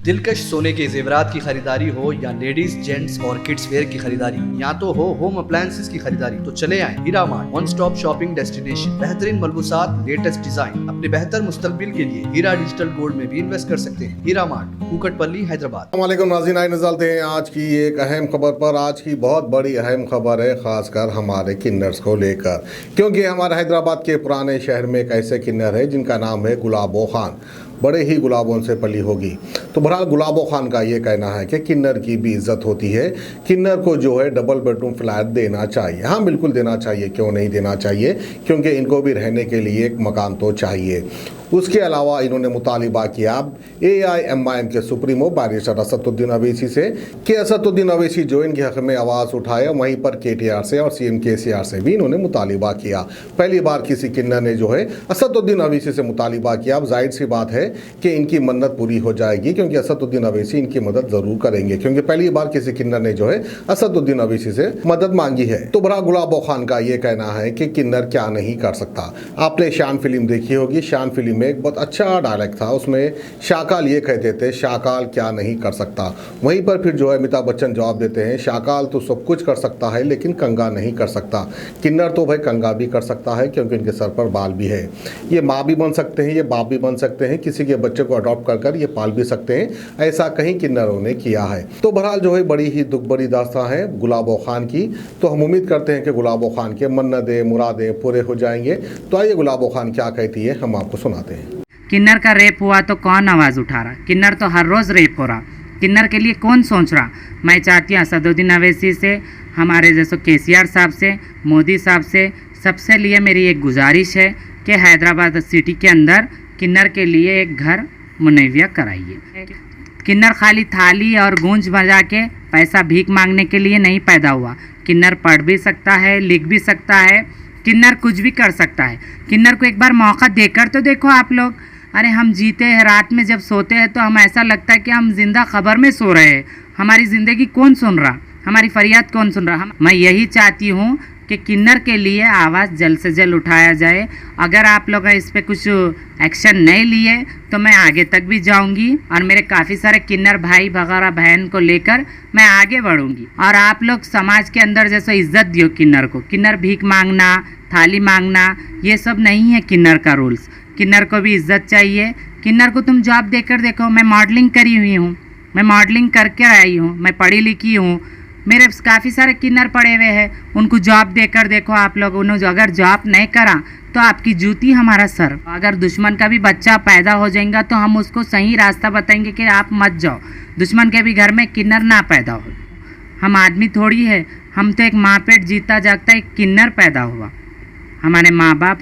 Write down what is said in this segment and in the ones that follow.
दिलकश सोने के जेवरात की खरीदारी हो या लेडीज जेंट्स और किड्स वेयर की खरीदारी, या तो हो होम अप्लायंसेस की खरीदारी, तो चले आए Heera mart, one stop shopping destination. बेहतरीन मलबूसात, लेटेस्ट डिजाइन, अपने बेहतर मुस्तकबिल के लिए हीरा डिजिटल गोल्ड में भी इन्वेस्ट कर सकते हैं। हीरा मार्ट, कुकटपल्ली, हैदराबाद। वालेकुम नाज़रीन, आए नज़रते हैं आज की एक अहम खबर पर। आज की बहुत बड़ी अहम खबर है, ख़ासकर हमारे किन्नर्स को लेकर, क्योंकि हमारे हैदराबाद के पुराने शहर में एक ऐसे किन्नर है जिनका नाम है गुलाबो खान। बड़े ही गुलाबों से पली होगी। तो बहरहाल गुलाबो खान का ये कहना है कि किन्नर की भी इज्जत होती है, किन्नर को जो है डबल बेडरूम फ्लैट देना चाहिए। हाँ, बिल्कुल देना चाहिए, क्यों नहीं देना चाहिए, क्योंकि इनको भी रहने के लिए एक मकान तो चाहिए। उसके अलावा इन्होंने मुतालिबा किया AIMIM के सुप्रीमो बैरिस्टर असदुद्दीन अवैसी से कि असदुद्दीन अवैसी जो इनके हक़ में आवाज़ उठाए, वहीं पर KTR से और CM KCR से भी इन्होंने मुतालिबा किया। पहली बार किसी किन्नर ने जो है असदुद्दीन अवैसी से मुतालिबा किया। अब जाहिर सी बात है कि इनकी मन्नत पूरी हो जाएगी, क्योंकि असदुद्दीन अवैसी इनकी मदद ज़रूर करेंगे, क्योंकि पहली बार किसी किन्नर ने जो है असदुद्दीन अवैसी से मदद मांगी है। तो बड़ा गुलाबो खान का ये कहना है कि किन्नर क्या नहीं कर सकता। आपने शान फिल्म देखी होगी, शान फिल्म में एक बहुत अच्छा डायलॉग था, उसमें शाकाल ये कहते थे, शाकाल क्या नहीं कर सकता। वहीं पर फिर जो है अमिताभ बच्चन जवाब देते हैं, शाकाल तो सब कुछ कर सकता है लेकिन कंगा नहीं कर सकता। किन्नर तो भाई कंगा भी कर सकता है, क्योंकि इनके सर पर बाल भी है। ये माँ भी बन सकते हैं, ये बाप भी बन सकते हैं, किसी के बच्चे को अडॉप्ट कर कर ये पाल भी सकते हैं। ऐसा कहीं किन्नरों ने किया है। तो बहरहाल जो है बड़ी ही दुख बड़ी दास्तां है गुलाबो खान की। तो हम उम्मीद करते हैं कि गुलाबो खान के मन्नतें मुरादें पूरे हो जाएंगे। तो आइए गुलाबो खान क्या कहती है, हम आपको सुनाते हैं। किन्नर का रेप हुआ तो कौन आवाज़ उठा रहा? किन्नर तो हर रोज़ रेप हो रहा। किन्नर के लिए कौन सोच रहा? मैं चाहती हूँ असदुद्दीन अवैसी से, हमारे जैसे KCR साहब से, मोदी साहब से, सबसे लिए मेरी एक गुजारिश है कि हैदराबाद सिटी के अंदर किन्नर के लिए एक घर मुहैया कराइए। किन्नर खाली थाली और गूंज बजा के पैसा भीख मांगने के लिए नहीं पैदा हुआ। किन्नर पढ़ भी सकता है, लिख भी सकता है, किन्नर कुछ भी कर सकता है। किन्नर को एक बार मौका देकर तो देखो आप लोग। अरे हम जीते हैं, रात में जब सोते हैं तो हम ऐसा लगता है कि हम जिंदा खबर में सो रहे हैं। हमारी ज़िंदगी कौन सुन रहा, हमारी फरियाद कौन सुन रहा? मैं यही चाहती हूँ कि किन्नर के लिए आवाज़ जल्द से जल्द उठाया जाए। अगर आप लोग इस पर कुछ एक्शन नहीं लिए तो मैं आगे तक भी जाऊंगी और मेरे काफ़ी सारे किन्नर भाई वगैरह बहन को लेकर मैं आगे बढ़ूंगी। और आप लोग समाज के अंदर जैसे इज्जत दियो किन्नर को। किन्नर भीख मांगना, थाली मांगना, ये सब नहीं है किन्नर का रूल्स। किन्नर को भी इज्जत चाहिए। किन्नर को तुम जॉब देकर देखो। मैं मॉडलिंग करी हुई हूँ, मैं मॉडलिंग करके आई हूँ, मैं पढ़ी लिखी हूँ। मेरे काफ़ी सारे किन्नर पड़े हुए हैं, उनको जॉब देकर देखो आप लोग। उन्होंने अगर जॉब नहीं करा तो आपकी जूती हमारा सर। अगर दुश्मन का भी बच्चा पैदा हो जाएगा तो हम उसको सही रास्ता बताएंगे कि आप मत जाओ, दुश्मन के भी घर में किन्नर ना पैदा हो। हम आदमी थोड़ी है, हम तो एक माँ पेट जीता जागता एक किन्नर पैदा हुआ। हमारे माँ बाप,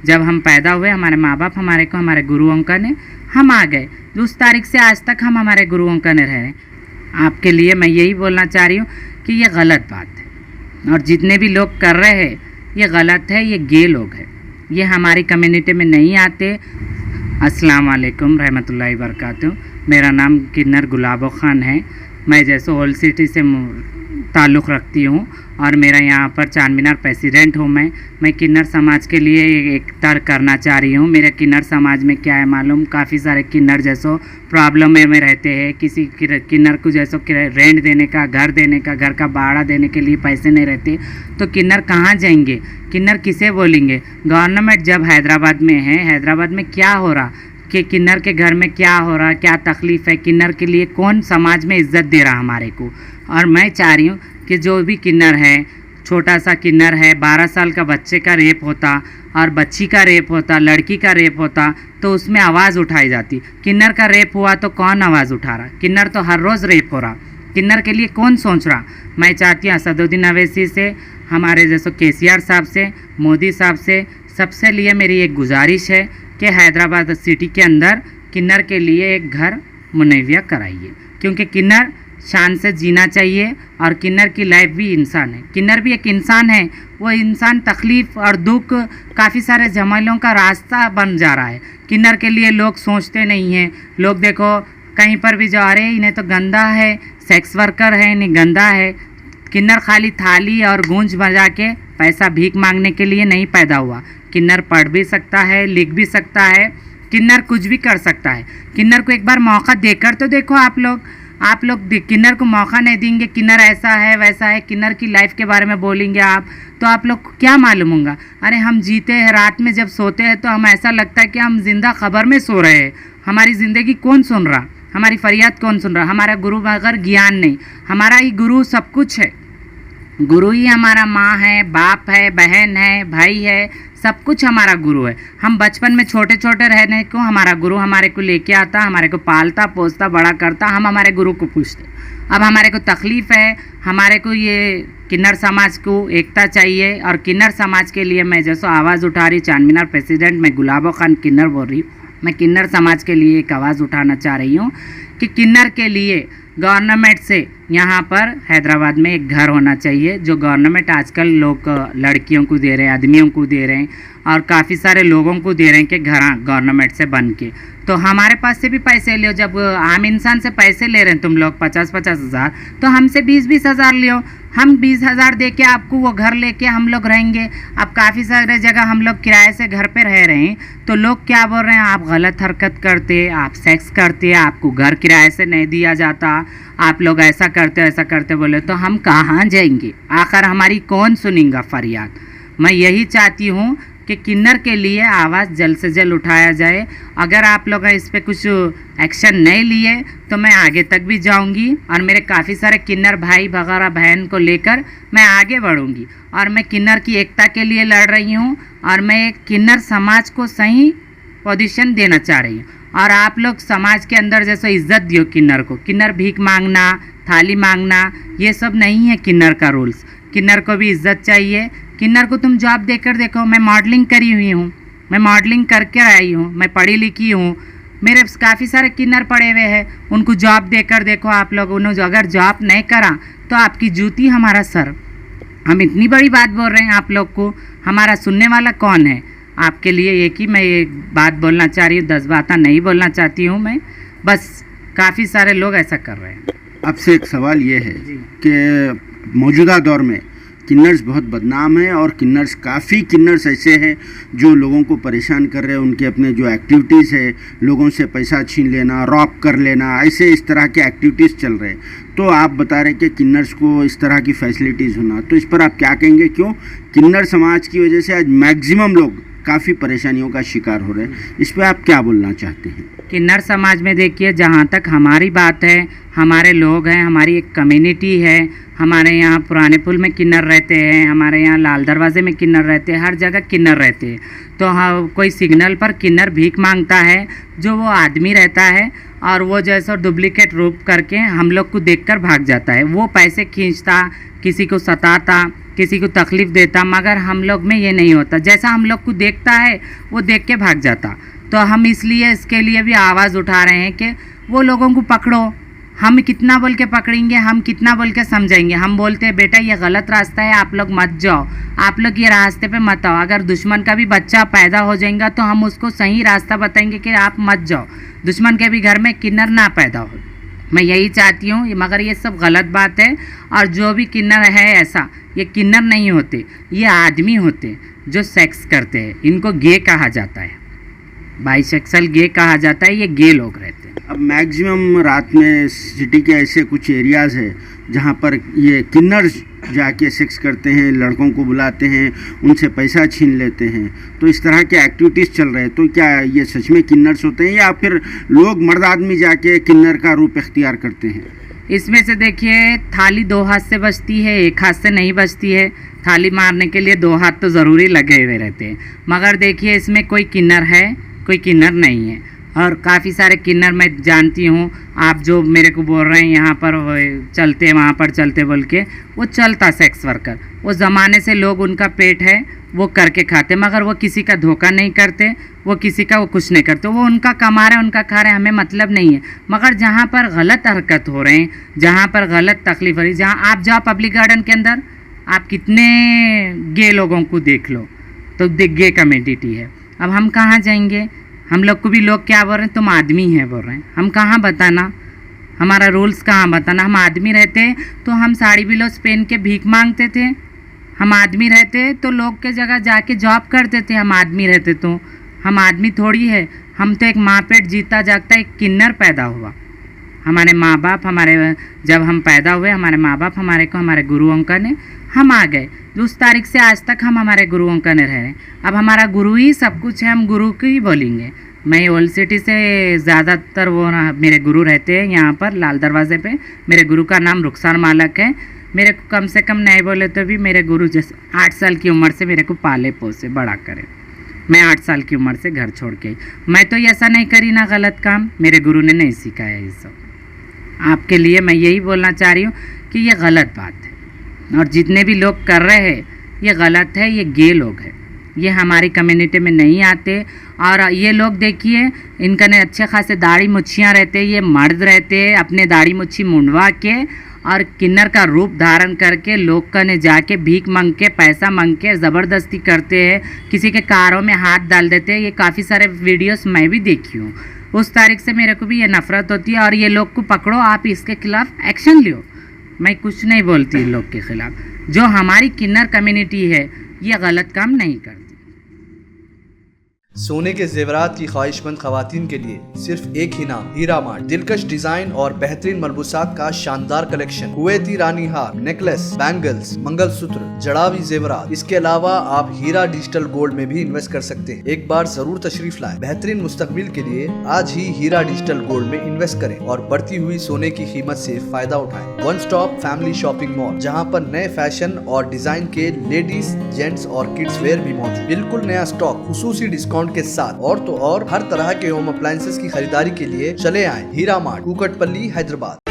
जब हम पैदा हुए, हमारे माँ बाप हमारे गुरुओं का ने हम आ गए। उस तारीख से आज तक हम हमारे गुरुओं का ने रहे। आपके लिए मैं यही बोलना चाह रही हूँ कि ये गलत बात है, और जितने भी लोग कर रहे हैं ये गलत है। ये गे लोग हैं, ये हमारी कम्युनिटी में नहीं आते। अस्सलाम वालेकुम रहमतुल्लाहि बरकातहू। मेरा नाम किन्नर गुलाबो खान है। मैं जैसे ओल्ड सिटी से ताल्लुक़ रखती हूँ और मेरा यहाँ पर चार मीनार प्रेसिडेंट हूँ। मैं किन्नर समाज के लिए एक तर्क करना चाह रही हूँ। मेरे किन्नर समाज में क्या है मालूम, काफ़ी सारे किन्नर जैसो प्रॉब्लम में रहते हैं। किसी किन्नर को जैसो रेंट देने का, घर देने का, घर का भाड़ा देने के लिए पैसे नहीं रहते, तो किन्नर कहाँ जाएंगे? किन्नर किसे बोलेंगे? गवर्नमेंट जब हैदराबाद में है, हैदराबाद में क्या हो रहा कि किन्नर के घर में क्या हो रहा, क्या तकलीफ़ है, किन्नर के लिए कौन समाज में इज्जत दे रहा हमारे को। और मैं चाह रही हूँ कि जो भी किन्नर है, छोटा सा किन्नर है, 12 साल का बच्चे का रेप होता और बच्ची का रेप होता, लड़की का रेप होता, तो उसमें आवाज़ उठाई जाती। किन्नर का रेप हुआ तो कौन आवाज़ उठा रहा? किन्नर तो हर रोज़ रेप हो रहा। किन्नर के लिए कौन सोच रहा? मैं चाहती हूँ असदुद्दीन अवैसी से, हमारे जैसे KCR साहब से, मोदी साहब से, सबसे लिए मेरी एक गुजारिश है कि हैदराबाद सिटी के अंदर किन्नर के लिए एक घर मुहैया कराइए, क्योंकि किन्नर शान से जीना चाहिए और किन्नर की लाइफ भी इंसान है। किन्नर भी एक इंसान है। वो इंसान तकलीफ़ और दुख, काफ़ी सारे झमेलों का रास्ता बन जा रहा है। किन्नर के लिए लोग सोचते नहीं हैं। लोग देखो कहीं पर भी जा रहे हैं, इन्हें तो गंदा है, सेक्स वर्कर है, इन्हें गंदा है। किन्नर खाली थाली और गूंज बजा के पैसा भीख मांगने के लिए नहीं पैदा हुआ। किन्नर पढ़ भी सकता है, लिख भी सकता है, किन्नर कुछ भी कर सकता है। किन्नर को एक बार मौका देकर तो देखो आप लोग किन्नर को मौका नहीं देंगे, किन्नर ऐसा है वैसा है, किन्नर की लाइफ के बारे में बोलेंगे आप, तो आप लोग को क्या मालूम होगा। अरे हम जीते हैं, रात में जब सोते हैं तो हम ऐसा लगता है कि हम जिंदा खबर में सो रहे हैं। हमारी ज़िंदगी कौन सुन रहा, हमारी फरियाद कौन सुन रहा। हमारा गुरु अगर ज्ञान नहीं, हमारा ही गुरु सब कुछ है। गुरु ही हमारा माँ है, बाप है, बहन है, भाई है, सब कुछ हमारा गुरु है। हम बचपन में छोटे छोटे रहने को हमारा गुरु हमारे को लेके आता, हमारे को पालता पोसता बड़ा करता, हम हमारे गुरु को पूछते। अब हमारे को तकलीफ़ है, हमारे को ये किन्नर समाज को एकता चाहिए, और किन्नर समाज के लिए मैं जैसो आवाज़ उठा रही, चारमीनार प्रेसिडेंट मैं गुलाबो खान किन्नर बोल रही हूँ। मैं किन्नर समाज के लिए एक आवाज़ उठाना चाह रही हूँ कि किन्नर के लिए गवर्नमेंट से यहाँ पर हैदराबाद में एक घर होना चाहिए, जो गवर्नमेंट आजकल लोग लड़कियों को दे रहे हैं, आदमियों को दे रहे हैं, और काफ़ी सारे लोगों को दे रहे हैं कि घर गवर्नमेंट से बन के। तो हमारे पास से भी पैसे लियो, जब आम इंसान से पैसे ले रहे हैं तुम लोग 50-50 हज़ार, तो हमसे 20-20 हज़ार लियो। हम 20 हज़ार दे के आपको वो घर लेके हम लोग रहेंगे। अब काफ़ी सारे जगह हम लोग किराए से घर पे रह रहे हैं, तो लोग क्या बोल रहे हैं, आप गलत हरकत करते, आप सेक्स करते, आपको घर किराए से नहीं दिया जाता, आप लोग ऐसा करते ऐसा करते बोले, तो हम कहाँ जाएंगे। आखिर हमारी कौन सुनेगा फरियाद। मैं यही चाहती हूँ कि किन्नर के लिए आवाज़ जल्द से जल्द उठाया जाए। अगर आप लोग इस पर कुछ एक्शन नहीं लिए तो मैं आगे तक भी जाऊंगी, और मेरे काफ़ी सारे किन्नर भाई वगैरह बहन को लेकर मैं आगे बढ़ूंगी, और मैं किन्नर की एकता के लिए लड़ रही हूँ, और मैं एक किन्नर समाज को सही पोजीशन देना चाह रही हूँ। और आप लोग समाज के अंदर जैसे इज्जत दियो किन्नर को। किन्नर भीख मांगना, थाली मांगना, ये सब नहीं है किन्नर का रूल्स। किन्नर को भी इज्जत चाहिए। किन्नर को तुम जॉब देकर देखो, मैं मॉडलिंग करी हुई हूँ, मैं मॉडलिंग करके आई हूँ, मैं पढ़ी लिखी हूँ, मेरे काफ़ी सारे किन्नर पड़े हुए हैं, उनको जॉब देकर देखो आप लोग। उन्होंने अगर जॉब नहीं करा तो आपकी जूती हमारा सर। हम इतनी बड़ी बात बोल रहे हैं आप लोग को, हमारा सुनने वाला कौन है। आपके लिए एक ही मैं एक बात बोलना चाह रही हूँ, 10 बातें नहीं बोलना चाहती हूँ मैं, बस काफ़ी सारे लोग ऐसा कर रहे हैं। आपसे एक सवाल ये है कि मौजूदा दौर में किन्नर्स बहुत बदनाम हैं, और काफ़ी किन्नर्स ऐसे हैं जो लोगों को परेशान कर रहे हैं। उनके अपने जो एक्टिविटीज़ है, लोगों से पैसा छीन लेना, रॉब कर लेना, ऐसे इस तरह के एक्टिविटीज़ चल रहे हैं। तो आप बता रहे कि किन्नर्स को इस तरह की फैसिलिटीज़ होना, तो इस पर आप क्या कहेंगे। क्यों किन्नर समाज की वजह से आज मैक्सिमम लोग काफ़ी परेशानियों का शिकार हो रहे हैं, इस पर आप क्या बोलना चाहते हैं। किन्नर समाज में देखिए, जहाँ तक हमारी बात है, हमारे लोग हैं, हमारी एक कम्युनिटी है। हमारे यहाँ पुराने पुल में किन्नर रहते हैं, हमारे यहाँ लाल दरवाजे में किन्नर रहते हैं, हर जगह किन्नर रहते हैं। तो हाँ, कोई सिग्नल पर किन्नर भीख मांगता है, जो वो आदमी रहता है, और वो जैसा डुप्लीकेट रूप करके हम लोग को देखकर भाग जाता है। वो पैसे खींचता, किसी को सताता, किसी को तकलीफ़ देता, मगर हम लोग में ये नहीं होता। जैसा हम लोग को देखता है वो देख के भाग जाता। तो हम इसलिए इसके लिए भी आवाज़ उठा रहे हैं कि वो लोगों को पकड़ो। हम कितना बोल के पकड़ेंगे, हम कितना बोल के समझाएंगे। हम बोलते हैं बेटा ये गलत रास्ता है, आप लोग मत जाओ, आप लोग ये रास्ते पे मत आओ। अगर दुश्मन का भी बच्चा पैदा हो जाएगा तो हम उसको सही रास्ता बताएंगे कि आप मत जाओ, दुश्मन के भी घर में किन्नर ना पैदा हो। मैं यही चाहती हूँ, मगर ये सब गलत बात है। और जो भी किन्नर है ऐसा, ये किन्नर नहीं होते, ये आदमी होते जो सेक्स करते हैं। इनको गे कहा जाता है, बाइसेक्सुअल गे कहा जाता है, ये गे लोग रहते हैं। अब मैक्सिमम रात में सिटी के ऐसे कुछ एरियाज़ है जहाँ पर ये किन्नर्स जाके सेक्स करते हैं, लड़कों को बुलाते हैं, उनसे पैसा छीन लेते हैं। तो इस तरह के एक्टिविटीज़ चल रहे हैं, तो क्या ये सच में किन्नर्स होते हैं, या फिर लोग मर्द आदमी जाके किन्नर का रूप इख्तियार करते हैं। इसमें से देखिए, थाली 2 हाथ से बजती है, 1 हाथ से नहीं बजती है। थाली मारने के लिए 2 हाथ तो ज़रूरी लगे हुए रहते हैं। मगर देखिए, इसमें कोई किन्नर है, कोई किन्नर नहीं है। और काफ़ी सारे किन्नर मैं जानती हूँ। आप जो मेरे को बोल रहे हैं यहाँ पर चलते, वहाँ पर चलते बोल के, वो चलता सेक्स वर्कर। वो ज़माने से लोग, उनका पेट है, वो करके खाते, मगर वो किसी का धोखा नहीं करते, वो किसी का वो कुछ नहीं करते। वो उनका कमा रहे, उनका खा रहे, हमें मतलब नहीं है। मगर जहाँ पर गलत हरकत हो रहे हैं, जहाँ पर गलत तकलीफ हो रही है, जहाँ आप जाओ पब्लिक गार्डन के अंदर, आप कितने गे लोगों को देख लो, तो गे कम्युनिटी है। अब हम कहाँ जाएंगे। हम लोग को भी लोग क्या बोल रहे हैं, तुम आदमी हैं बोल रहे हैं। हम कहाँ बताना, हमारा रूल्स कहाँ बताना। हम आदमी रहते तो हम साड़ी ब्लाउज पहन के भीख मांगते थे। हम आदमी रहते तो लोग के जगह जाके जॉब करते थे। हम आदमी रहते तो हम आदमी थोड़ी है, हम तो एक माँ पेट जीता जागता एक किन्नर पैदा हुआ। हमारे माँ बाप जब हम पैदा हुए हमारे माँ बाप हमारे गुरुओं का ने हम आ गए, उस तारीख से आज तक हम हमारे गुरुओं का ने रह रहे हैं। अब हमारा गुरु ही सब कुछ है, हम गुरु को ही बोलेंगे। मैं ओल्ड सिटी से ज़्यादातर मेरे गुरु रहते हैं यहाँ पर लाल दरवाजे पे। मेरे गुरु का नाम रुखसार मालक है। मेरे को कम से कम नहीं बोले तो भी मेरे गुरु जैसे 8 साल की उम्र से मेरे को पाले पोसे बड़ा करे। मैं 8 साल की उम्र से घर छोड़ के मैं तो ऐसा नहीं करी ना गलत काम, मेरे गुरु ने नहीं सिखाया ये सब। आपके लिए मैं यही बोलना चाह रही हूँ कि ये गलत बात है, और जितने भी लोग कर रहे हैं ये गलत है। ये गे लोग हैं, ये हमारी कम्युनिटी में नहीं आते। और ये लोग देखिए इनका ने अच्छे खासे दाढ़ी मुच्छियाँ रहते, ये मर्द रहते, अपने दाढ़ी मुच्छी मुंडवा के और किन्नर का रूप धारण करके लोग का ने जाके भीख मांग के पैसा मांग के ज़बरदस्ती करते हैं, किसी के कारों में हाथ डाल देते हैं। ये काफ़ी सारे वीडियोस मैं भी देखी हूँ। उस तारीख से मेरे को भी ये नफ़रत होती है। और ये लोग को पकड़ो, आप इसके खिलाफ़ एक्शन लो। मैं कुछ नहीं बोलती इन लोग के खिलाफ़। जो हमारी किन्नर कम्युनिटी है ये गलत काम नहीं करती। सोने के जेवरात की ख्वाहिशमंद खवातीन के लिए सिर्फ एक ही नाम, हीरा मार्ट। दिलकश डिजाइन और बेहतरीन मलबूसात का शानदार कलेक्शन, कुवैती रानी हार, नेकलेस, बैंगल्स, मंगलसूत्र, जड़ावी जेवरात। इसके अलावा आप हीरा डिजिटल गोल्ड में भी इन्वेस्ट कर सकते हैं। एक बार जरूर तशरीफ लाएं। बेहतरीन मुस्तकबिल के लिए आज ही हीरा डिजिटल गोल्ड में इन्वेस्ट करें और बढ़ती हुई सोने की कीमत से फायदा उठाएं। One stop family shopping mall, जहां पर नए फैशन और डिजाइन के लेडीज, जेंट्स और किड्स वेयर भी मौजूद। बिल्कुल नया स्टॉक, खुसूसी डिस्काउंट के साथ। और तो और हर तरह के होम अप्लायंसेस की खरीदारी के लिए चले आए हीरा मार्ट, कुकटपल्ली, हैदराबाद।